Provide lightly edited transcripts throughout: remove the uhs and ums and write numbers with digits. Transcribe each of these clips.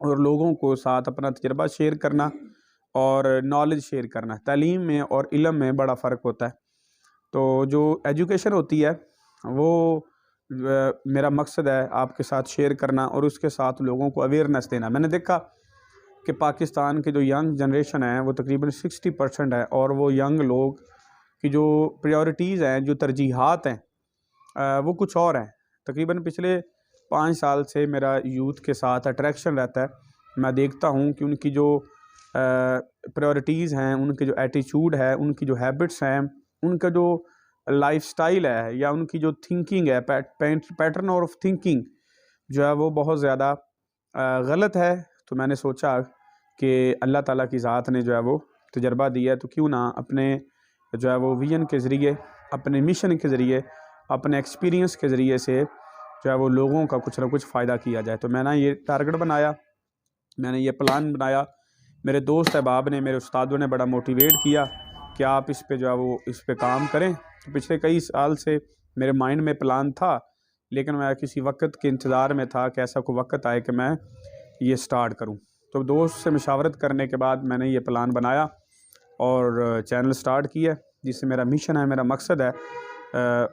اور لوگوں کو ساتھ اپنا تجربہ شیئر کرنا اور نالج شیئر کرنا۔ تعلیم میں اور علم میں بڑا فرق ہوتا ہے۔ تو جو ایجوکیشن ہوتی ہے وہ میرا مقصد ہے آپ کے ساتھ شیئر کرنا اور اس کے ساتھ لوگوں کو اویئرنیس دینا۔ میں نے دیکھا کہ پاکستان کے جو ینگ جنریشن ہے وہ تقریباً 60% ہے، اور وہ ینگ لوگ کی جو پریورٹیز ہیں، جو ترجیحات ہیں، وہ کچھ اور ہیں۔ تقریباً پچھلے 5 سال سے میرا یوتھ کے ساتھ اٹریکشن رہتا ہے۔ میں دیکھتا ہوں کہ ان کی جو پریورٹیز ہیں، ان کے جو ایٹیچیوڈ ہے، ان کی جو ہیبٹس ہیں، ان کا جو لائف سٹائل ہے، یا ان کی جو تھنکنگ ہے، پیٹرن آف تھنکنگ جو ہے وہ بہت زیادہ غلط ہے۔ تو میں نے سوچا کہ اللہ تعالیٰ کی ذات نے جو ہے وہ تجربہ دیا ہے، تو کیوں نہ اپنے جو ہے وہ ویژن کے ذریعے، اپنے مشن کے ذریعے، اپنے ایکسپیرینس کے ذریعے سے جو ہے وہ لوگوں کا کچھ نہ کچھ فائدہ کیا جائے۔ تو میں نے یہ ٹارگٹ بنایا، میں نے یہ پلان بنایا۔ میرے دوست احباب نے، میرے استادوں نے بڑا موٹیویٹ کیا کہ آپ اس پہ جو ہے وہ اس پہ کام کریں۔ تو پچھلے کئی سال سے میرے مائنڈ میں پلان تھا، لیکن میں کسی وقت کے انتظار میں تھا کہ ایسا کوئی وقت آئے کہ میں یہ سٹارٹ کروں۔ تو دوست سے مشاورت کرنے کے بعد میں نے یہ پلان بنایا اور چینل سٹارٹ کیا، جس سے میرا مشن ہے، میرا مقصد ہے،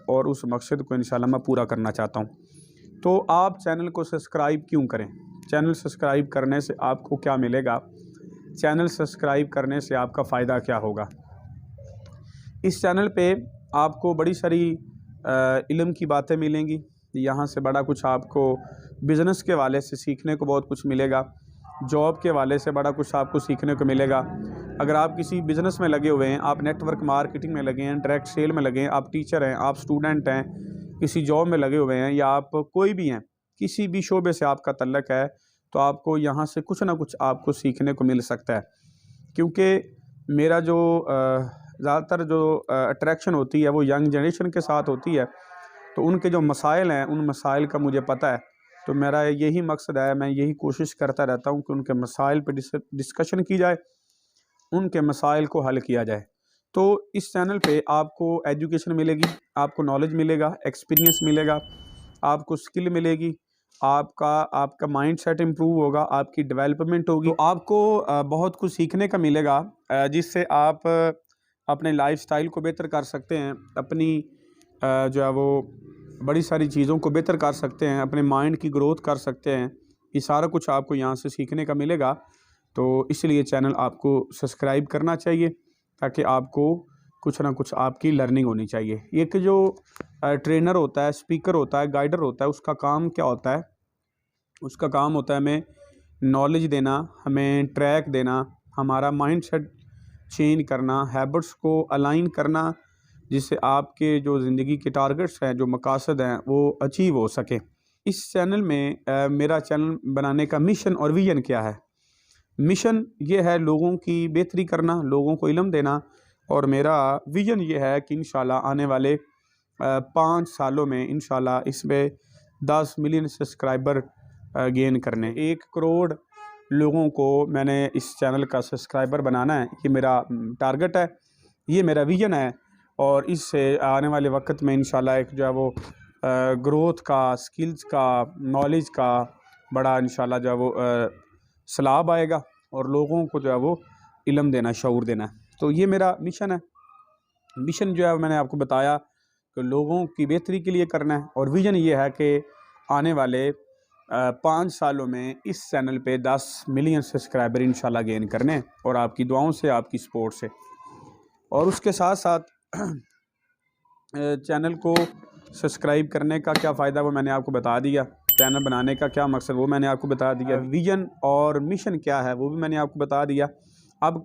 اور اس مقصد کو انشاءاللہ میں پورا کرنا چاہتا ہوں۔ تو آپ چینل کو سبسکرائب کیوں کریں؟ چینل سبسکرائب کرنے سے آپ کو کیا ملے گا؟ چینل سبسکرائب کرنے سے آپ کا فائدہ کیا ہوگا؟ اس چینل پہ آپ کو بڑی ساری علم کی باتیں ملیں گی۔ یہاں سے بڑا کچھ آپ کو بزنس کے والے سے سیکھنے کو بہت کچھ ملے گا، جاب کے والے سے بڑا کچھ آپ کو سیکھنے کو ملے گا۔ اگر آپ کسی بزنس میں لگے ہوئے ہیں، آپ نیٹ ورک مارکیٹنگ میں لگے ہیں، ڈائریکٹ سیل میں لگے ہیں، آپ ٹیچر ہیں، آپ اسٹوڈنٹ ہیں، کسی جاب میں لگے ہوئے ہیں، یا آپ کوئی بھی ہیں، کسی بھی شعبے سے آپ کا تعلق ہے، تو آپ کو یہاں سے کچھ نہ کچھ آپ کو سیکھنے کو مل سکتا ہے۔ کیونکہ میرا جو زیادہ تر جو اٹریکشن ہوتی ہے وہ ینگ جنریشن کے ساتھ ہوتی ہے، تو ان کے جو مسائل ہیں، ان مسائل کا مجھے پتہ ہے۔ تو میرا یہی مقصد ہے، میں یہی کوشش کرتا رہتا ہوں کہ ان کے مسائل پہ ڈسکشن کی جائے، ان کے مسائل کو حل کیا جائے۔ تو اس چینل پہ آپ کو ایجوکیشن ملے گی، آپ کو نالج ملے گا، ایکسپیرینس ملے گا، آپ کو اسکل ملے گی، آپ کا مائنڈ سیٹ امپروو ہوگا، آپ کی ڈیولپمنٹ ہوگی، تو آپ کو بہت کچھ سیکھنے کا ملے گا، جس سے آپ اپنے لائف سٹائل کو بہتر کر سکتے ہیں، اپنی جو ہے وہ بڑی ساری چیزوں کو بہتر کر سکتے ہیں، اپنے مائنڈ کی گروتھ کر سکتے ہیں۔ یہ سارا کچھ آپ کو یہاں سے سیکھنے کا ملے گا۔ تو اس لیے چینل آپ کو سبسکرائب کرنا چاہیے، تاکہ آپ کو کچھ نہ کچھ آپ کی لرننگ ہونی چاہیے۔ ایک جو ٹرینر ہوتا ہے، اسپیکر ہوتا ہے، گائیڈر ہوتا ہے، اس کا کام کیا ہوتا ہے؟ اس کا کام ہوتا ہے ہمیں نالج دینا، ہمیں ٹریک دینا، ہمارا مائنڈ سیٹ چینج کرنا، ہیبٹس کو الائن کرنا، جس سے آپ کے جو زندگی کے ٹارگٹس ہیں، جو مقاصد ہیں، وہ اچیو ہو سکیں۔ اس چینل میں میرا چینل بنانے کا مشن اور ویژن کیا ہے؟ مشن یہ ہے لوگوں کی بہتری کرنا، لوگوں کو علم دینا، اور میرا ویژن یہ ہے کہ انشاءاللہ آنے والے 5 سالوں میں انشاءاللہ اس میں 10 ملین سبسکرائبر گین کرنے، 1 کروڑ لوگوں کو میں نے اس چینل کا سبسکرائبر بنانا ہے۔ یہ میرا ٹارگٹ ہے، یہ میرا ویژن ہے، اور اس سے آنے والے وقت میں انشاءاللہ ایک جو ہے وہ گروتھ کا، سکلز کا، نالج کا بڑا انشاءاللہ جو ہے وہ سلاب آئے گا، اور لوگوں کو جو ہے وہ علم دینا، شعور دینا ہے۔ تو یہ میرا مشن ہے۔ مشن جو ہے میں نے آپ کو بتایا کہ لوگوں کی بہتری کے لیے کرنا ہے، اور ویژن یہ ہے کہ آنے والے 5 سالوں میں اس چینل پہ 10 ملین سبسکرائبر انشاءاللہ گین کرنے، اور آپ کی دعاؤں سے، آپ کی سپورٹ سے۔ اور اس کے ساتھ ساتھ چینل کو سبسکرائب کرنے کا کیا فائدہ وہ میں نے آپ کو بتا دیا، چینل بنانے کا کیا مقصد وہ میں نے آپ کو بتا دیا، ویژن اور مشن کیا ہے وہ بھی میں نے آپ کو بتا دیا۔ اب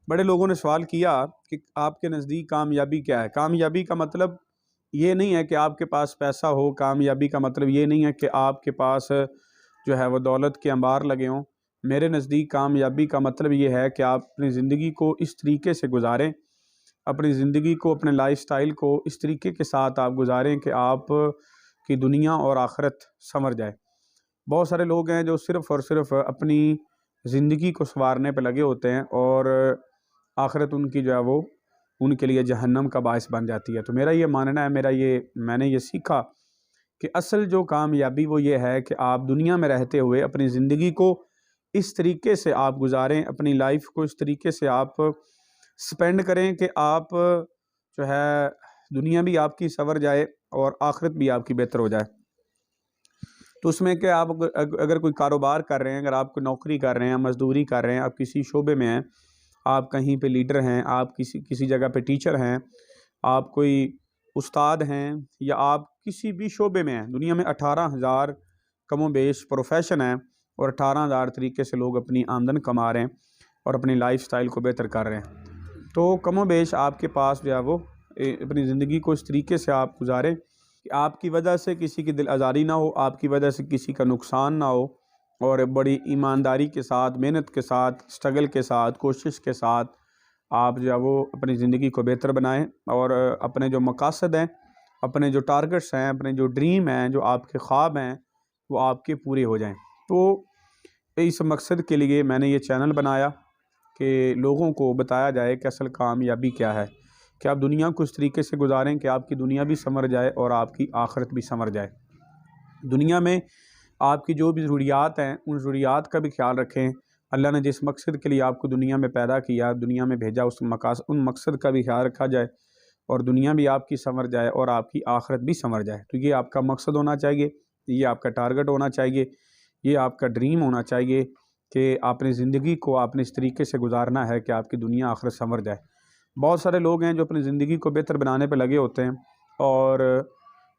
بڑے لوگوں نے سوال کیا کہ آپ کے نزدیک کامیابی کیا ہے؟ کامیابی کا مطلب یہ نہیں ہے کہ آپ کے پاس پیسہ ہو، کامیابی کا مطلب یہ نہیں ہے کہ آپ کے پاس جو ہے وہ دولت کے انبار لگے ہوں۔ میرے نزدیک کامیابی کا مطلب یہ ہے کہ آپ اپنی زندگی کو اس طریقے سے گزاریں، اپنی زندگی کو، اپنے لائف سٹائل کو اس طریقے کے ساتھ آپ گزاریں کہ آپ کی دنیا اور آخرت سنور جائے۔ بہت سارے لوگ ہیں جو صرف اور صرف اپنی زندگی کو سنوارنے پہ لگے ہوتے ہیں، اور آخرت ان کی جو ہے وہ ان کے لیے جہنم کا باعث بن جاتی ہے۔ تو میرا یہ ماننا ہے، میں نے یہ سیکھا کہ اصل جو کامیابی وہ یہ ہے کہ آپ دنیا میں رہتے ہوئے اپنی زندگی کو اس طریقے سے آپ گزاریں، اپنی لائف کو اس طریقے سے آپ سپینڈ کریں کہ آپ جو ہے دنیا بھی آپ کی سنور جائے اور آخرت بھی آپ کی بہتر ہو جائے۔ تو اس میں کہ آپ اگر کوئی کاروبار کر رہے ہیں، اگر آپ کوئی نوکری کر رہے ہیں، مزدوری کر رہے ہیں، آپ کسی شعبے میں ہیں، آپ کہیں پہ لیڈر ہیں، آپ کسی جگہ پہ ٹیچر ہیں، آپ کوئی استاد ہیں، یا آپ کسی بھی شعبے میں ہیں، دنیا میں 18,000 کم و بیش پروفیشن ہیں اور 18,000 طریقے سے لوگ اپنی آمدن کما رہے ہیں اور اپنی لائف سٹائل کو بہتر کر رہے ہیں۔ تو کم و بیش آپ کے پاس جو ہے وہ اپنی زندگی کو اس طریقے سے آپ گزاریں کہ آپ کی وجہ سے کسی کی دل آزاری نہ ہو، آپ کی وجہ سے کسی کا نقصان نہ ہو، اور بڑی ایمانداری کے ساتھ، محنت کے ساتھ، سٹرگل کے ساتھ، کوشش کے ساتھ آپ جو ہے وہ اپنی زندگی کو بہتر بنائیں، اور اپنے جو مقاصد ہیں، اپنے جو ٹارگٹس ہیں، اپنے جو ڈریم ہیں، جو آپ کے خواب ہیں، وہ آپ کے پورے ہو جائیں۔ تو اس مقصد کے لیے میں نے یہ چینل بنایا کہ لوگوں کو بتایا جائے کہ اصل کامیابی کیا ہے، کہ آپ دنیا کو اس طریقے سے گزاریں کہ آپ کی دنیا بھی سنور جائے اور آپ کی آخرت بھی سنور جائے۔ دنیا میں آپ کی جو بھی ضروریات ہیں، ان ضروریات کا بھی خیال رکھیں۔ اللہ نے جس مقصد کے لیے آپ کو دنیا میں پیدا کیا، دنیا میں بھیجا، ان مقصد کا بھی خیال رکھا جائے، اور دنیا بھی آپ کی سنور جائے اور آپ کی آخرت بھی سنور جائے۔ تو یہ آپ کا مقصد ہونا چاہیے، یہ آپ کا ٹارگٹ ہونا چاہیے، یہ آپ کا ڈریم ہونا چاہیے کہ آپ نے زندگی کو آپ نے اس طریقے سے گزارنا ہے کہ آپ کی دنیا آخرت سنور جائے۔ بہت سارے لوگ ہیں جو اپنی زندگی کو بہتر بنانے پہ لگے ہوتے ہیں، اور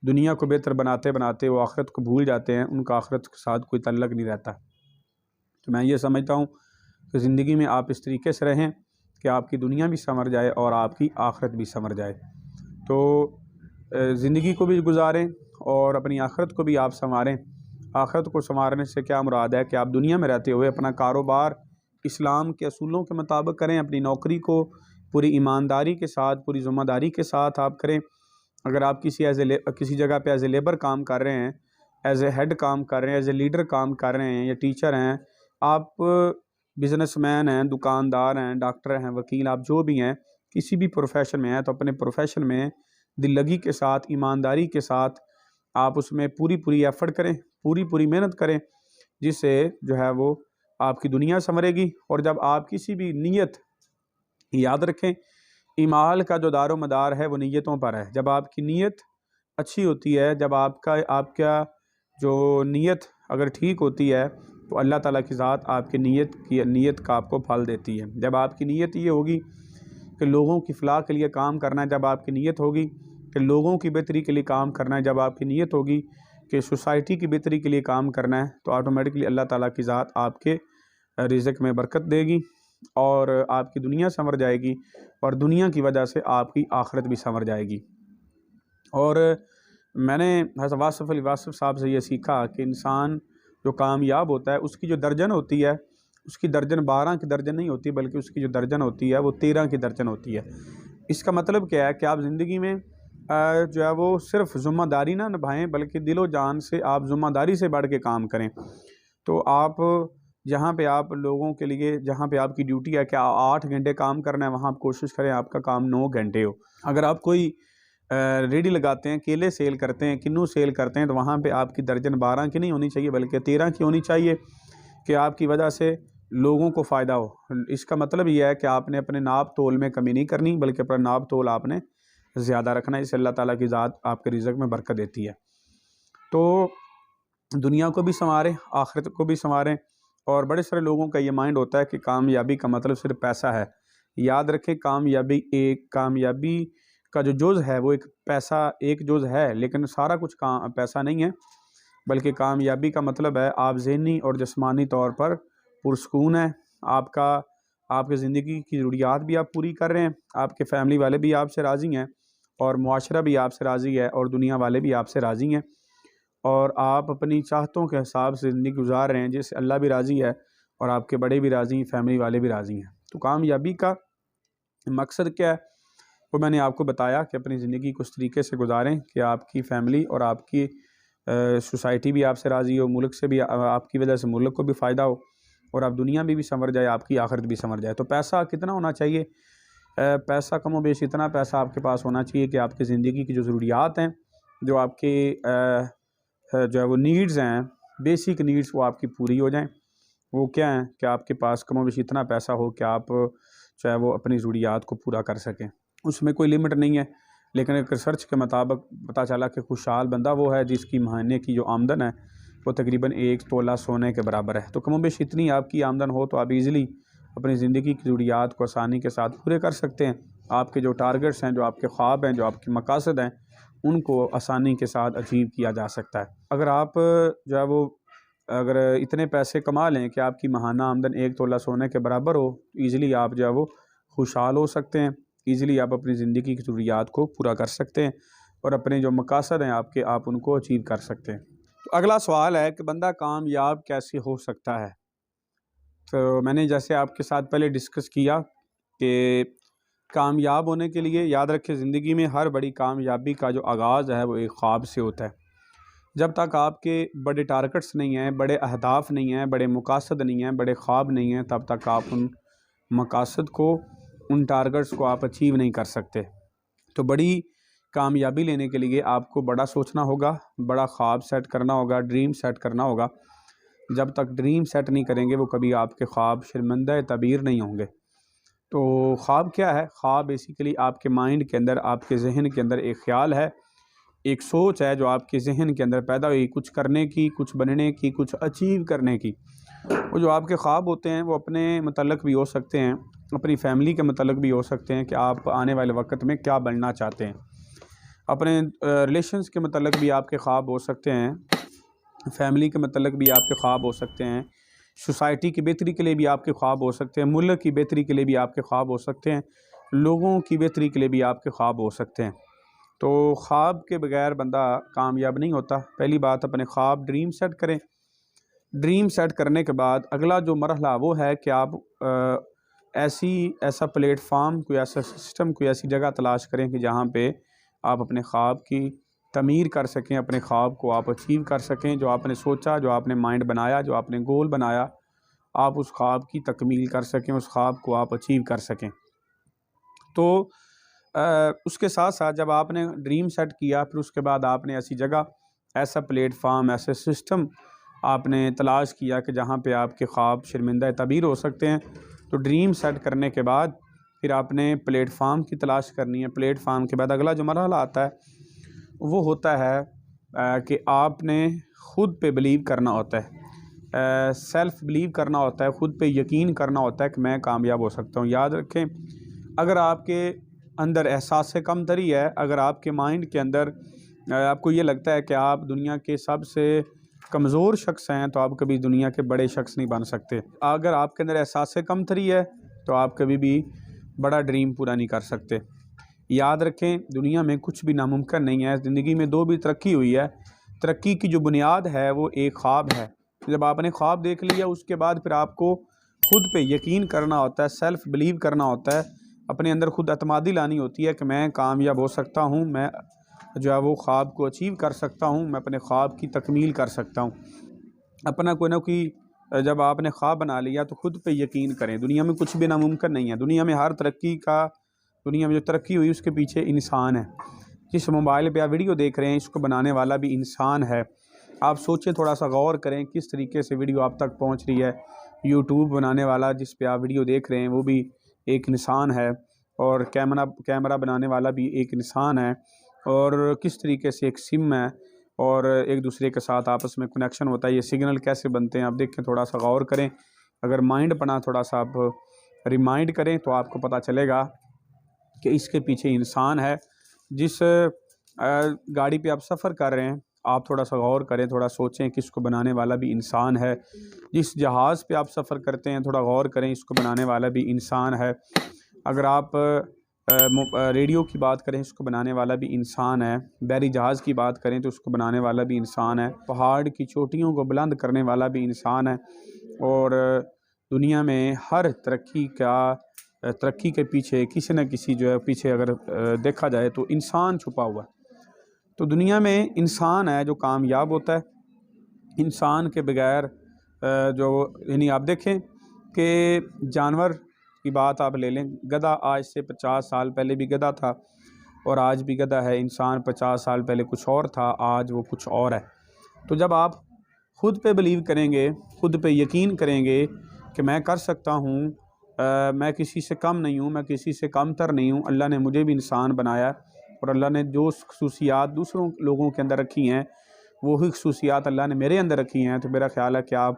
دنیا کو بہتر بناتے بناتے وہ آخرت کو بھول جاتے ہیں، ان کا آخرت کے ساتھ کوئی تعلق نہیں رہتا۔ تو میں یہ سمجھتا ہوں کہ زندگی میں آپ اس طریقے سے رہیں کہ آپ کی دنیا بھی سنور جائے اور آپ کی آخرت بھی سنور جائے۔ تو زندگی کو بھی گزاریں اور اپنی آخرت کو بھی آپ سنواریں۔ آخرت کو سنوارنے سے کیا مراد ہے کہ آپ دنیا میں رہتے ہوئے اپنا کاروبار اسلام کے اصولوں کے مطابق کریں، اپنی نوکری کو پوری ایمانداری کے ساتھ، پوری ذمہ داری کے ساتھ آپ کریں۔ اگر آپ کسی جگہ پہ ایز اے لیبر کام کر رہے ہیں، ایز اے ہیڈ کام کر رہے ہیں، ایز اے لیڈر کام کر رہے ہیں، یا ٹیچر ہیں، آپ بزنس مین ہیں، دکاندار ہیں، ڈاکٹر ہیں، وکیل، آپ جو بھی ہیں، کسی بھی پروفیشن میں ہیں، تو اپنے پروفیشن میں دل لگی کے ساتھ، ایمانداری کے ساتھ آپ اس میں پوری ایفرٹ کریں، پوری محنت کریں، جس سے جو ہے وہ آپ کی دنیا سنورے گی۔ اور جب آپ کسی بھی نیت، یاد رکھیں اعمال کا جو دار و مدار ہے وہ نیتوں پر ہے۔ جب آپ کی نیت اچھی ہوتی ہے، جب آپ کا جو نیت اگر ٹھیک ہوتی ہے، تو اللہ تعالیٰ کی ذات آپ کی نیت کا آپ کو پھل دیتی ہے۔ جب آپ کی نیت یہ ہوگی کہ لوگوں کی فلاح کے لیے کام کرنا ہے، جب آپ کی نیت ہوگی کہ لوگوں کی بہتری کے لیے کام کرنا ہے، جب آپ کی نیت ہوگی کہ سوسائٹی کی بہتری کے لیے کام کرنا ہے، تو آٹومیٹکلی اللہ تعالیٰ کی ذات آپ کے رزق میں برکت دے گی، اور آپ کی دنیا سنور جائے گی، اور دنیا کی وجہ سے آپ کی آخرت بھی سنور جائے گی۔ اور میں نے حضرت واصف علی واصف صاحب سے یہ سیکھا کہ انسان جو کامیاب ہوتا ہے، اس کی جو درجن ہوتی ہے، اس کی درجن 12 کی درجن نہیں ہوتی، بلکہ اس کی جو درجن ہوتی ہے وہ 13 کی درجن ہوتی ہے۔ اس کا مطلب کیا ہے کہ آپ زندگی میں جو ہے وہ صرف ذمہ داری نہ نبھائیں، بلکہ دل و جان سے آپ ذمہ داری سے بڑھ کے کام کریں۔ تو آپ جہاں پہ آپ لوگوں کے لیے، جہاں پہ آپ کی ڈیوٹی ہے کہ 8 گھنٹے کام کرنا ہے، وہاں آپ کوشش کریں آپ کا کام 9 گھنٹے ہو۔ اگر آپ کوئی ریڈی لگاتے ہیں، کیلے سیل کرتے ہیں، کنو سیل کرتے ہیں، تو وہاں پہ آپ کی درجن 12 کی نہیں ہونی چاہیے، بلکہ 13 کی ہونی چاہیے، کہ آپ کی وجہ سے لوگوں کو فائدہ ہو۔ اس کا مطلب یہ ہے کہ آپ نے اپنے ناپ تول میں کمی نہیں کرنی، بلکہ اپنا ناپ تول آپ نے زیادہ رکھنا ہے، اس سے اللہ تعالیٰ کی ذات آپ کے رزق میں برکت دیتی ہے۔ تو دنیا کو بھی سنواریں، آخرت کو بھی سنواریں۔ اور بڑے سارے لوگوں کا یہ مائنڈ ہوتا ہے کہ کامیابی کا مطلب صرف پیسہ ہے۔ یاد رکھیں کامیابی کا جو جز ہے وہ ایک جز ہے، لیکن سارا کچھ پیسہ نہیں ہے، بلکہ کامیابی کا مطلب ہے آپ ذہنی اور جسمانی طور پر پرسکون ہیں، آپ کی زندگی کی ضروریات بھی آپ پوری کر رہے ہیں، آپ کے فیملی والے بھی آپ سے راضی ہیں، اور معاشرہ بھی آپ سے راضی ہے، اور دنیا والے بھی آپ سے راضی ہیں، اور آپ اپنی چاہتوں کے حساب سے زندگی گزار رہے ہیں، جس سے اللہ بھی راضی ہے اور آپ کے بڑے بھی راضی ہیں، فیملی والے بھی راضی ہیں۔ تو کامیابی کا مقصد کیا ہے وہ میں نے آپ کو بتایا کہ اپنی زندگی کو اس طریقے سے گزاریں کہ آپ کی فیملی اور آپ کی سوسائٹی بھی آپ سے راضی ہو، ملک سے بھی آپ کی وجہ سے ملک کو بھی فائدہ ہو، اور آپ دنیا میں بھی سنور جائے، آپ کی آخرت بھی سنور جائے۔ تو پیسہ کتنا ہونا چاہیے؟ پیسہ کم و بیش اتنا پیسہ آپ کے پاس ہونا چاہیے کہ آپ کی زندگی کی جو ضروریات ہیں، جو آپ کے جو ہے وہ نیڈز ہیں، بیسک نیڈز، وہ آپ کی پوری ہو جائیں۔ وہ کیا ہیں کہ آپ کے پاس کم و بیش اتنا پیسہ ہو کہ آپ جو ہے وہ اپنی ضروریات کو پورا کر سکیں۔ اس میں کوئی لمٹ نہیں ہے، لیکن ایک ریسرچ کے مطابق پتہ چلا کہ خوشحال بندہ وہ ہے جس کی مہینے کی جو آمدن ہے وہ تقریباً 1 تولہ سونے کے برابر ہے۔ تو کم و بیش اتنی آپ کی آمدن ہو تو آپ ایزیلی اپنی زندگی کی ضروریات کو آسانی کے ساتھ پورے کر سکتے ہیں۔ آپ کے جو ٹارگٹس ہیں، جو آپ کے خواب ہیں، جو آپ کے مقاصد ہیں، ان کو آسانی کے ساتھ اچیو کیا جا سکتا ہے۔ اگر آپ جو ہے وہ اگر اتنے پیسے کما لیں کہ آپ کی ماہانہ آمدن 1 تولہ سونے کے برابر ہو، ایزیلی آپ جو ہے وہ خوشحال ہو سکتے ہیں، ایزیلی آپ اپنی زندگی کی ضروریات کو پورا کر سکتے ہیں اور اپنے جو مقاصد ہیں آپ ان کو اچیو کر سکتے ہیں۔ تو اگلا سوال ہے کہ بندہ کامیاب کیسے ہو سکتا ہے؟ تو میں نے جیسے آپ کے ساتھ پہلے ڈسکس کیا کہ کامیاب ہونے کے لیے یاد رکھیں، زندگی میں ہر بڑی کامیابی کا جو آغاز ہے وہ ایک خواب سے ہوتا ہے۔ جب تک آپ کے بڑے ٹارگٹس نہیں ہیں، بڑے اہداف نہیں ہیں، بڑے مقاصد نہیں ہیں، بڑے خواب نہیں ہیں، تب تک آپ ان مقاصد کو، ان ٹارگٹس کو آپ اچیو نہیں کر سکتے۔ تو بڑی کامیابی لینے کے لیے آپ کو بڑا سوچنا ہوگا، بڑا خواب سیٹ کرنا ہوگا، ڈریم سیٹ کرنا ہوگا۔ جب تک ڈریم سیٹ نہیں کریں گے وہ کبھی آپ کے خواب شرمندہ تعبیر نہیں ہوں گے۔ تو خواب کیا ہے؟ خواب بیسیکلی آپ کے مائنڈ کے اندر، آپ کے ذہن کے اندر ایک خیال ہے، ایک سوچ ہے جو آپ کے ذہن کے اندر پیدا ہوئی، کچھ کرنے کی، کچھ بننے کی، کچھ اچیو کرنے کی۔ وہ جو آپ کے خواب ہوتے ہیں وہ اپنے متعلق بھی ہو سکتے ہیں، اپنی فیملی کے متعلق بھی ہو سکتے ہیں کہ آپ آنے والے وقت میں کیا بننا چاہتے ہیں۔ اپنے ریلیشنز کے متعلق بھی آپ کے خواب ہو سکتے ہیں، فیملی کے متعلق بھی آپ کے خواب ہو سکتے ہیں، سوسائٹی کی بہتری کے لیے بھی آپ کے خواب ہو سکتے ہیں، ملک کی بہتری کے لیے بھی آپ کے خواب ہو سکتے ہیں، لوگوں کی بہتری کے لیے بھی آپ کے خواب ہو سکتے ہیں۔ تو خواب کے بغیر بندہ کامیاب نہیں ہوتا۔ پہلی بات، اپنے خواب ڈریم سیٹ کریں۔ ڈریم سیٹ کرنے کے بعد اگلا جو مرحلہ وہ ہے کہ آپ ایسا پلیٹ فارم، کوئی ایسا سسٹم، کوئی ایسی جگہ تلاش کریں کہ جہاں پہ آپ اپنے خواب کی تعمیر کر سکیں، اپنے خواب کو آپ اچیو کر سکیں۔ جو آپ نے سوچا، جو آپ نے مائنڈ بنایا، جو آپ نے گول بنایا، آپ اس خواب کی تکمیل کر سکیں، اس خواب کو آپ اچیو کر سکیں۔ تو اس کے ساتھ ساتھ جب آپ نے ڈریم سیٹ کیا، پھر اس کے بعد آپ نے ایسی جگہ، ایسا پلیٹ فارم، ایسے سسٹم آپ نے تلاش کیا کہ جہاں پہ آپ کے خواب شرمندہ تعبیر ہو سکتے ہیں۔ تو ڈریم سیٹ کرنے کے بعد پھر آپ نے پلیٹ فارم کی تلاش کرنی ہے۔ پلیٹ فارم کے بعد اگلا جو مرحلہ آتا ہے وہ ہوتا ہے کہ آپ نے خود پہ بلیو کرنا ہوتا ہے، سیلف بلیو کرنا ہوتا ہے، خود پہ یقین کرنا ہوتا ہے کہ میں کامیاب ہو سکتا ہوں۔ یاد رکھیں، اگر آپ کے اندر احساس کمتری ہے، اگر آپ کے مائنڈ کے اندر آپ کو یہ لگتا ہے کہ آپ دنیا کے سب سے کمزور شخص ہیں، تو آپ کبھی دنیا کے بڑے شخص نہیں بن سکتے۔ اگر آپ کے اندر احساس کمتری ہے تو آپ کبھی بھی بڑا ڈریم پورا نہیں کر سکتے۔ یاد رکھیں، دنیا میں کچھ بھی ناممکن نہیں ہے۔ زندگی میں دو بھی ترقی ہوئی ہے۔ ترقی کی جو بنیاد ہے وہ ایک خواب ہے۔ جب آپ نے خواب دیکھ لیا، اس کے بعد پھر آپ کو خود پہ یقین کرنا ہوتا ہے، سیلف بلیو کرنا ہوتا ہے، اپنے اندر خود اعتمادی لانی ہوتی ہے کہ میں کامیاب ہو سکتا ہوں، میں جو ہے وہ خواب کو اچیو کر سکتا ہوں، میں اپنے خواب کی تکمیل کر سکتا ہوں۔ اپنا کوئی نہ کوئی جب آپ نے خواب بنا لیا تو خود پہ یقین کریں۔ دنیا میں کچھ بھی ناممکن نہیں ہے۔ دنیا میں ہر دنیا میں جو ترقی ہوئی اس کے پیچھے انسان ہے۔ جس موبائل پہ آپ ویڈیو دیکھ رہے ہیں، اس کو بنانے والا بھی انسان ہے۔ آپ سوچیں، تھوڑا سا غور کریں کس طریقے سے ویڈیو آپ تک پہنچ رہی ہے۔ یوٹیوب بنانے والا جس پہ آپ ویڈیو دیکھ رہے ہیں وہ بھی ایک انسان ہے، اور کیمرہ بنانے والا بھی ایک انسان ہے، اور کس طریقے سے ایک سم ہے اور ایک دوسرے کے ساتھ آپس میں کنیکشن ہوتا ہے۔ یہ سگنل کیسے بنتے ہیں آپ دیکھیں، تھوڑا سا غور کریں۔ اگر مائنڈ بنا تھوڑا سا آپ ریمائنڈ کریں تو آپ کو پتہ چلے گا کہ اس کے پیچھے انسان ہے۔ جس گاڑی پہ آپ سفر کر رہے ہیں، آپ تھوڑا سا غور کریں، تھوڑا سوچیں کہ اس کو بنانے والا بھی انسان ہے۔ جس جہاز پہ آپ سفر کرتے ہیں، تھوڑا غور کریں، اس کو بنانے والا بھی انسان ہے۔ اگر آپ ریڈیو کی بات کریں، اس کو بنانے والا بھی انسان ہے۔ بحری جہاز کی بات کریں تو اس کو بنانے والا بھی انسان ہے۔ پہاڑ کی چوٹیوں کو بلند کرنے والا بھی انسان ہے۔ اور دنیا میں ہر ترقی کے پیچھے کسی نہ کسی جو ہے پیچھے اگر دیکھا جائے تو انسان چھپا ہوا ہے۔ تو دنیا میں انسان ہے جو کامیاب ہوتا ہے۔ انسان کے بغیر یعنی آپ دیکھیں کہ جانور کی بات آپ لے لیں، گدھا آج سے 50 سال پہلے بھی گدھا تھا اور آج بھی گدھا ہے۔ انسان 50 سال پہلے کچھ اور تھا، آج وہ کچھ اور ہے۔ تو جب آپ خود پہ بلیو کریں گے، خود پہ یقین کریں گے کہ میں کر سکتا ہوں، میں کسی سے کم نہیں ہوں، میں کسی سے کم تر نہیں ہوں، اللہ نے مجھے بھی انسان بنایا اور اللہ نے جو خصوصیات دوسروں لوگوں کے اندر رکھی ہیں وہی خصوصیات اللہ نے میرے اندر رکھی ہیں، تو میرا خیال ہے کہ آپ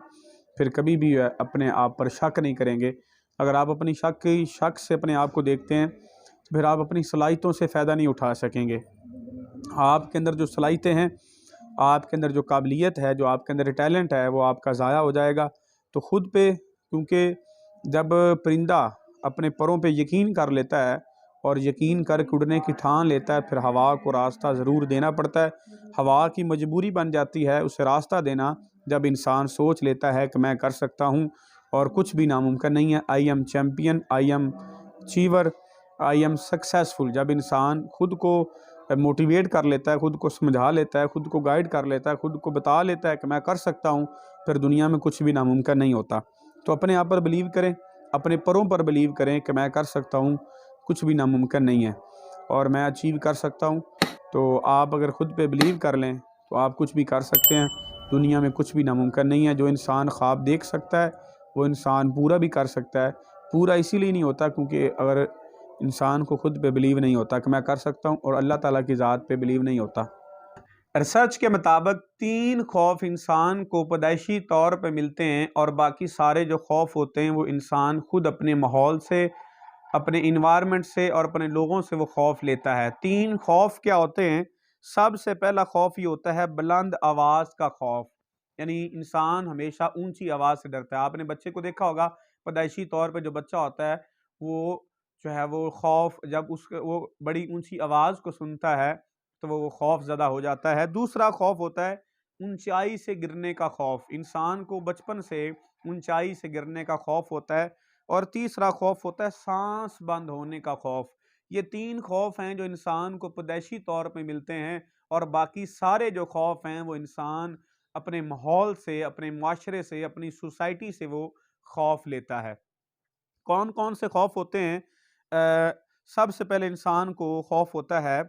پھر کبھی بھی اپنے آپ پر شک نہیں کریں گے۔ اگر آپ اپنی شک سے اپنے آپ کو دیکھتے ہیں تو پھر آپ اپنی صلاحیتوں سے فائدہ نہیں اٹھا سکیں گے۔ آپ کے اندر جو صلاحیتیں ہیں، آپ کے اندر جو قابلیت ہے، جو آپ کے اندر ٹیلنٹ ہے، وہ آپ کا ضائع ہو جائے گا۔ تو خود پہ، کیونکہ جب پرندہ اپنے پروں پہ یقین کر لیتا ہے اور یقین کر کے اڑنے کی ٹھان لیتا ہے، پھر ہوا کو راستہ ضرور دینا پڑتا ہے۔ ہوا کی مجبوری بن جاتی ہے اسے راستہ دینا، جب انسان سوچ لیتا ہے کہ میں کر سکتا ہوں اور کچھ بھی ناممکن نہیں ہے، I am champion, I am achiever, I am successful. جب انسان خود کو موٹیویٹ کر لیتا ہے، خود کو سمجھا لیتا ہے، خود کو گائیڈ کر لیتا ہے، خود کو بتا لیتا ہے کہ میں کر سکتا ہوں، پھر دنیا میں کچھ بھی ناممکن نہیں ہوتا۔ تو اپنے آپ پر بلیو کریں، اپنے پروں پر بلیو کریں کہ میں کر سکتا ہوں، کچھ بھی ناممکن نہیں ہے اور میں اچیو کر سکتا ہوں۔ تو آپ اگر خود پہ بلیو کر لیں تو آپ کچھ بھی کر سکتے ہیں، دنیا میں کچھ بھی ناممکن نہیں ہے۔ جو انسان خواب دیکھ سکتا ہے وہ انسان پورا بھی کر سکتا ہے۔ پورا اسی لیے نہیں ہوتا کیونکہ اگر انسان کو خود پہ بلیو نہیں ہوتا کہ میں کر سکتا ہوں اور اللہ تعالیٰ کی ذات پہ بلیو نہیں ہوتا۔ ریسرچ کے مطابق 3 خوف انسان کو پیدائشی طور پہ ملتے ہیں اور باقی سارے جو خوف ہوتے ہیں وہ انسان خود اپنے ماحول سے، اپنے انوائرمنٹ سے اور اپنے لوگوں سے وہ خوف لیتا ہے۔ 3 خوف کیا ہوتے ہیں؟ سب سے پہلا خوف یہ ہوتا ہے بلند آواز کا خوف، یعنی انسان ہمیشہ اونچی آواز سے ڈرتا ہے۔ آپ نے بچے کو دیکھا ہوگا، پیدائشی طور پہ جو بچہ ہوتا ہے وہ جو ہے وہ خوف، جب وہ بڑی اونچی آواز کو سنتا ہے تو وہ خوف زدہ ہو جاتا ہے۔ دوسرا خوف ہوتا ہے اونچائی سے گرنے کا خوف، انسان کو بچپن سے اونچائی سے گرنے کا خوف ہوتا ہے۔ اور تیسرا خوف ہوتا ہے سانس بند ہونے کا خوف۔ یہ 3 خوف ہیں جو انسان کو پیدائشی طور پہ ملتے ہیں اور باقی سارے جو خوف ہیں وہ انسان اپنے ماحول سے، اپنے معاشرے سے، اپنی سوسائٹی سے وہ خوف لیتا ہے۔ کون کون سے خوف ہوتے ہیں؟ سب سے پہلے انسان کو خوف ہوتا ہے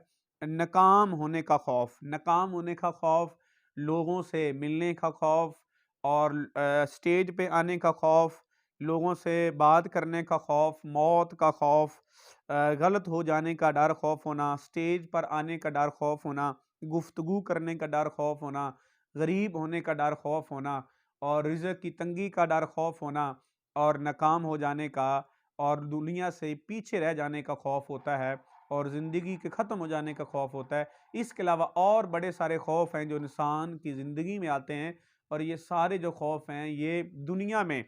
ناکام ہونے کا خوف۔ ناکام ہونے کا خوف، لوگوں سے ملنے کا خوف اور سٹیج پہ آنے کا خوف، لوگوں سے بات کرنے کا خوف، موت کا خوف، غلط ہو جانے کا ڈر خوف ہونا، سٹیج پر آنے کا ڈر خوف ہونا، گفتگو کرنے کا ڈر خوف ہونا، غریب ہونے کا ڈر خوف ہونا اور رزق کی تنگی کا ڈر خوف ہونا اور ناکام ہو جانے کا اور دنیا سے پیچھے رہ جانے کا خوف ہوتا ہے اور زندگی کے ختم ہو جانے کا خوف ہوتا ہے۔ اس کے علاوہ اور بڑے سارے خوف ہیں جو انسان کی زندگی میں آتے ہیں اور یہ سارے جو خوف ہیں یہ دنیا میں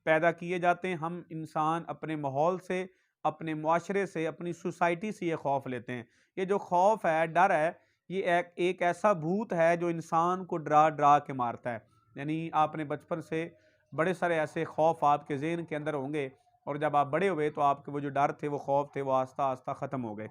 پیدا کیے جاتے ہیں۔ ہم انسان اپنے ماحول سے، اپنے معاشرے سے، اپنی سوسائٹی سے یہ خوف لیتے ہیں۔ یہ جو خوف ہے، ڈر ہے، یہ ایک ایسا بھوت ہے جو انسان کو ڈرا ڈرا کے مارتا ہے۔ یعنی آپ نے بچپن سے بڑے سارے ایسے خوف آپ کے ذہن کے اندر ہوں گے اور جب آپ بڑے ہوئے تو آپ کے وہ جو ڈر تھے، وہ خوف تھے، وہ آہستہ آہستہ ختم ہو گئے۔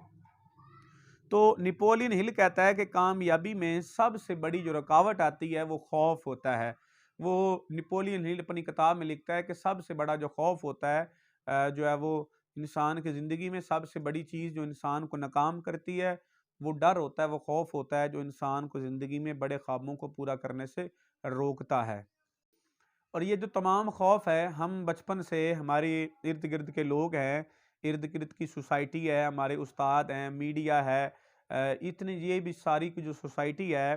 تو نیپولین ہل کہتا ہے کہ کامیابی میں سب سے بڑی جو رکاوٹ آتی ہے وہ خوف ہوتا ہے۔ وہ نیپولین ہل اپنی کتاب میں لکھتا ہے کہ سب سے بڑا جو خوف ہوتا ہے جو ہے وہ انسان کی زندگی میں سب سے بڑی چیز جو انسان کو ناکام کرتی ہے وہ ڈر ہوتا ہے، وہ خوف ہوتا ہے جو انسان کو زندگی میں بڑے خوابوں کو پورا کرنے سے روکتا ہے۔ اور یہ جو تمام خوف ہے، ہم بچپن سے ہماری ارد گرد کے لوگ ہیں، ارد گرد کی سوسائٹی ہے، ہمارے استاد ہیں، میڈیا ہے، اتنی یہ بھی ساری کی جو سوسائٹی ہے،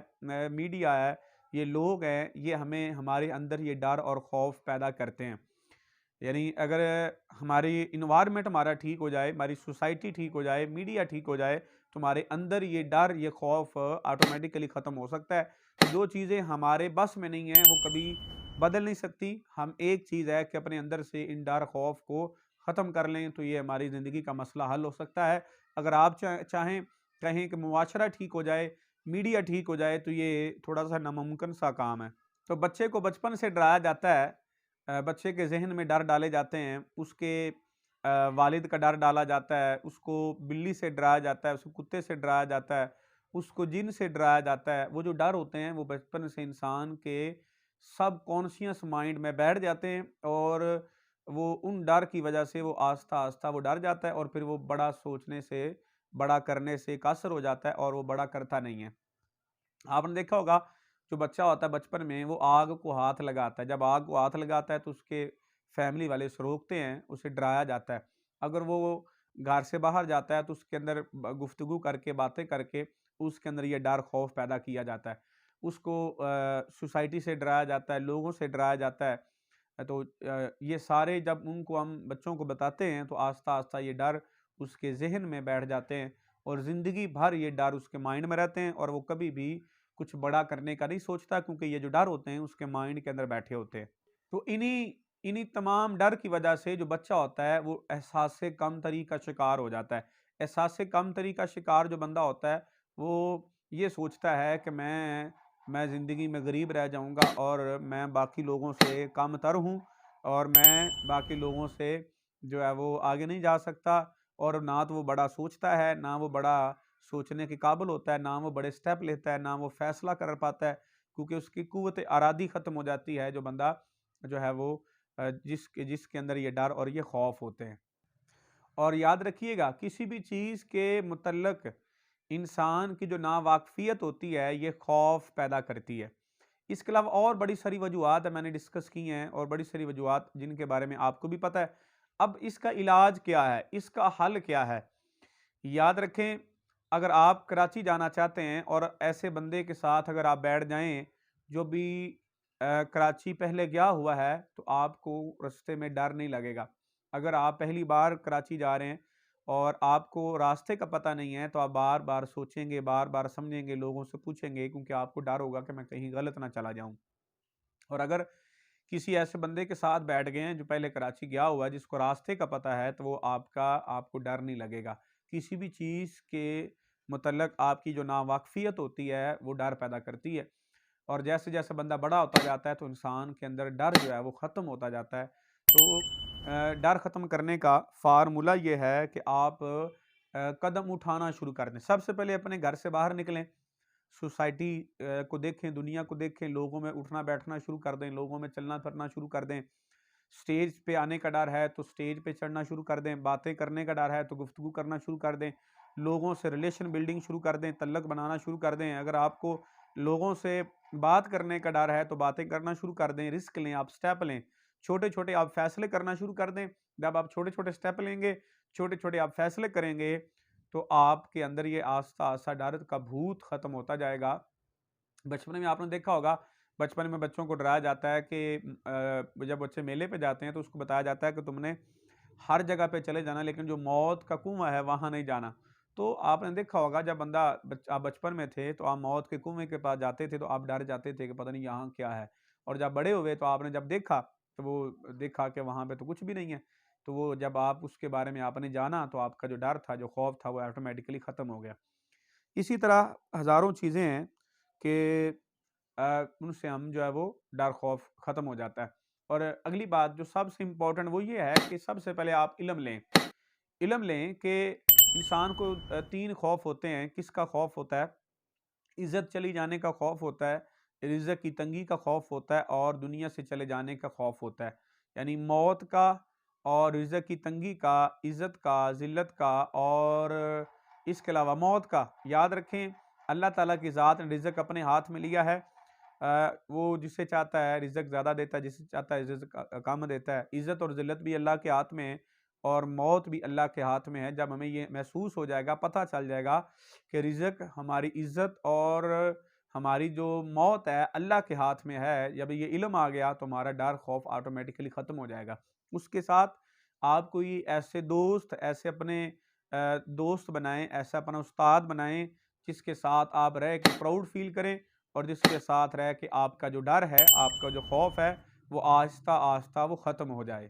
میڈیا ہے، یہ لوگ ہیں، یہ ہمیں ہمارے اندر یہ ڈر اور خوف پیدا کرتے ہیں۔ یعنی اگر ہماری انوائرمنٹ ہمارا ٹھیک ہو جائے، ہماری سوسائٹی ٹھیک ہو جائے، میڈیا ٹھیک ہو جائے تو ہمارے اندر یہ ڈر، یہ خوف آٹومیٹیکلی ختم ہو سکتا ہے۔ جو چیزیں ہمارے بس میں نہیں ہیں وہ کبھی بدل نہیں سکتی۔ ہم ایک چیز ہے کہ اپنے اندر سے ان ڈر خوف کو ختم کر لیں تو یہ ہماری زندگی کا مسئلہ حل ہو سکتا ہے۔ اگر آپ چاہیں کہیں کہ معاشرہ ٹھیک ہو جائے، میڈیا ٹھیک ہو جائے تو یہ تھوڑا سا ناممکن سا کام ہے۔ تو بچے کو بچپن سے ڈرایا جاتا ہے، بچے کے ذہن میں ڈر ڈالے جاتے ہیں، اس کے والد کا ڈر ڈالا جاتا ہے، اس کو بلی سے ڈرایا جاتا ہے، اس کو کتے سے ڈرایا جاتا ہے، اس کو جن سے ڈرایا جاتا ہے۔ وہ جو ڈر ہوتے ہیں وہ بچپن سے انسان کے سب کانشیس مائنڈ میں بیٹھ جاتے ہیں اور وہ ان ڈر کی وجہ سے وہ آہستہ آہستہ وہ ڈر جاتا ہے اور پھر وہ بڑا سوچنے سے، بڑا کرنے سے قاصر ہو جاتا ہے اور وہ بڑا کرتا نہیں ہے۔ آپ نے دیکھا ہوگا جو بچہ ہوتا ہے بچپن میں وہ آگ کو ہاتھ لگاتا ہے، جب آگ کو ہاتھ لگاتا ہے تو اس کے فیملی والے اسے روکتے ہیں، اسے ڈرایا جاتا ہے۔ اگر وہ گھر سے باہر جاتا ہے تو اس کے اندر گفتگو کر کے، باتیں کر کے اس کے اندر یہ ڈر خوف پیدا کیا جاتا ہے۔ اس کو سوسائٹی سے ڈرایا جاتا ہے، لوگوں سے ڈرایا جاتا ہے۔ تو یہ سارے جب ان کو ہم بچوں کو بتاتے ہیں تو آہستہ آہستہ یہ ڈر اس کے ذہن میں بیٹھ جاتے ہیں اور زندگی بھر یہ ڈر اس کے مائنڈ میں رہتے ہیں، اور وہ کبھی بھی کچھ بڑا کرنے کا نہیں سوچتا، کیونکہ یہ جو ڈر ہوتے ہیں اس کے مائنڈ کے اندر بیٹھے ہوتے ہیں۔ تو انہی تمام ڈر کی وجہ سے جو بچہ ہوتا ہے وہ احساس کمتری کا شکار ہو جاتا ہے۔ احساس کمتری کا شکار جو بندہ ہوتا ہے وہ یہ سوچتا ہے کہ میں زندگی میں غریب رہ جاؤں گا، اور میں باقی لوگوں سے کم تر ہوں، اور میں باقی لوگوں سے جو ہے وہ آگے نہیں جا سکتا، اور نہ تو وہ بڑا سوچتا ہے، نہ وہ بڑا سوچنے کے قابل ہوتا ہے، نہ وہ بڑے سٹیپ لیتا ہے، نہ وہ فیصلہ کر پاتا ہے، کیونکہ اس کی قوت ارادی ختم ہو جاتی ہے۔ جو بندہ جو ہے وہ جس کے اندر یہ ڈر اور یہ خوف ہوتے ہیں۔ اور یاد رکھیے گا، کسی بھی چیز کے متعلق انسان کی جو ناواقفیت ہوتی ہے یہ خوف پیدا کرتی ہے۔ اس کے علاوہ اور بڑی ساری وجوہات میں نے ڈسکس کی ہیں، اور بڑی ساری وجوہات جن کے بارے میں آپ کو بھی پتہ ہے۔ اب اس کا علاج کیا ہے، اس کا حل کیا ہے؟ یاد رکھیں، اگر آپ کراچی جانا چاہتے ہیں اور ایسے بندے کے ساتھ اگر آپ بیٹھ جائیں جو بھی کراچی پہلے گیا ہوا ہے تو آپ کو راستے میں ڈر نہیں لگے گا۔ اگر آپ پہلی بار کراچی جا رہے ہیں اور آپ کو راستے کا پتہ نہیں ہے تو آپ بار بار سوچیں گے، بار بار سمجھیں گے، لوگوں سے پوچھیں گے، کیونکہ آپ کو ڈر ہوگا کہ میں کہیں غلط نہ چلا جاؤں۔ اور اگر کسی ایسے بندے کے ساتھ بیٹھ گئے ہیں جو پہلے کراچی گیا ہوا ہے، جس کو راستے کا پتہ ہے، تو وہ آپ کو ڈر نہیں لگے گا۔ کسی بھی چیز کے متعلق آپ کی جو ناواقفیت ہوتی ہے وہ ڈر پیدا کرتی ہے، اور جیسے جیسے بندہ بڑا ہوتا جاتا ہے تو انسان کے اندر ڈر جو ہے وہ ختم ہوتا جاتا ہے۔ تو ڈر ختم کرنے کا فارمولہ یہ ہے کہ آپ قدم اٹھانا شروع کر دیں۔ سب سے پہلے اپنے گھر سے باہر نکلیں، سوسائٹی کو دیکھیں، دنیا کو دیکھیں، لوگوں میں اٹھنا بیٹھنا شروع کر دیں، لوگوں میں چلنا پھرنا شروع کر دیں۔ سٹیج پہ آنے کا ڈر ہے تو سٹیج پہ چڑھنا شروع کر دیں، باتیں کرنے کا ڈر ہے تو گفتگو کرنا شروع کر دیں، لوگوں سے ریلیشن بلڈنگ شروع کر دیں، تعلق بنانا شروع کر دیں۔ اگر آپ کو لوگوں سے بات کرنے کا ڈر ہے تو باتیں کرنا شروع کر دیں، رسک لیں، آپ سٹیپ لیں، چھوٹے چھوٹے آپ فیصلے کرنا شروع کر دیں۔ جب آپ چھوٹے چھوٹے سٹیپ لیں گے، چھوٹے چھوٹے آپ فیصلے کریں گے تو آپ کے اندر یہ آہستہ آہستہ ڈر کا بھوت ختم ہوتا جائے گا۔ بچپن میں آپ نے دیکھا ہوگا، بچپن میں بچوں کو ڈرایا جاتا ہے کہ جب بچے میلے پہ جاتے ہیں تو اس کو بتایا جاتا ہے کہ تم نے ہر جگہ پہ چلے جانا، لیکن جو موت کا کنواں ہے وہاں نہیں جانا۔ تو آپ نے دیکھا ہوگا جب آپ بچپن میں تھے تو آپ موت کے کنویں کے پاس جاتے تھے تو آپ ڈر جاتے تھے کہ پتہ نہیں یہاں کیا ہے، اور جب بڑے ہوئے تو آپ نے جب دیکھا تو وہ دیکھا کہ وہاں پہ تو کچھ بھی نہیں ہے، تو وہ جب آپ اس کے بارے میں آپ نے جانا تو آپ کا جو ڈر تھا، جو خوف تھا، وہ آٹومیٹکلی ختم ہو گیا۔ اسی طرح ہزاروں چیزیں ہیں کہ ان سے ہم جو ہے وہ ڈر خوف ختم ہو جاتا ہے۔ اور اگلی بات جو سب سے امپورٹنٹ وہ یہ ہے کہ سب سے پہلے آپ علم لیں۔ علم لیں کہ انسان کو 3 خوف ہوتے ہیں۔ کس کا خوف ہوتا ہے؟ عزت چلی جانے کا خوف ہوتا ہے، رزق کی تنگی کا خوف ہوتا ہے، اور دنیا سے چلے جانے کا خوف ہوتا ہے۔ یعنی موت کا، اور رزق کی تنگی کا، عزت کا، ذلت کا، اور اس کے علاوہ موت کا۔ یاد رکھیں، اللہ تعالیٰ کی ذات نے رزق اپنے ہاتھ میں لیا ہے۔ وہ جسے چاہتا ہے رزق زیادہ دیتا ہے، جسے چاہتا ہے رزق کم دیتا ہے۔ عزت اور ذلت بھی اللہ کے ہاتھ میں ہے، اور موت بھی اللہ کے ہاتھ میں ہے۔ جب ہمیں یہ محسوس ہو جائے گا، پتہ چل جائے گا کہ رزق، ہماری عزت اور ہماری جو موت ہے اللہ کے ہاتھ میں ہے، جب یہ علم آ گیا تو ہمارا ڈر خوف آٹومیٹکلی ختم ہو جائے گا۔ اس کے ساتھ آپ کوئی ایسے دوست، ایسے اپنے دوست بنائیں، ایسا اپنا استاد بنائیں جس کے ساتھ آپ رہ کے پراؤڈ فیل کریں، اور جس کے ساتھ رہ کے آپ کا جو ڈر ہے، آپ کا جو خوف ہے، وہ آہستہ آہستہ وہ ختم ہو جائے۔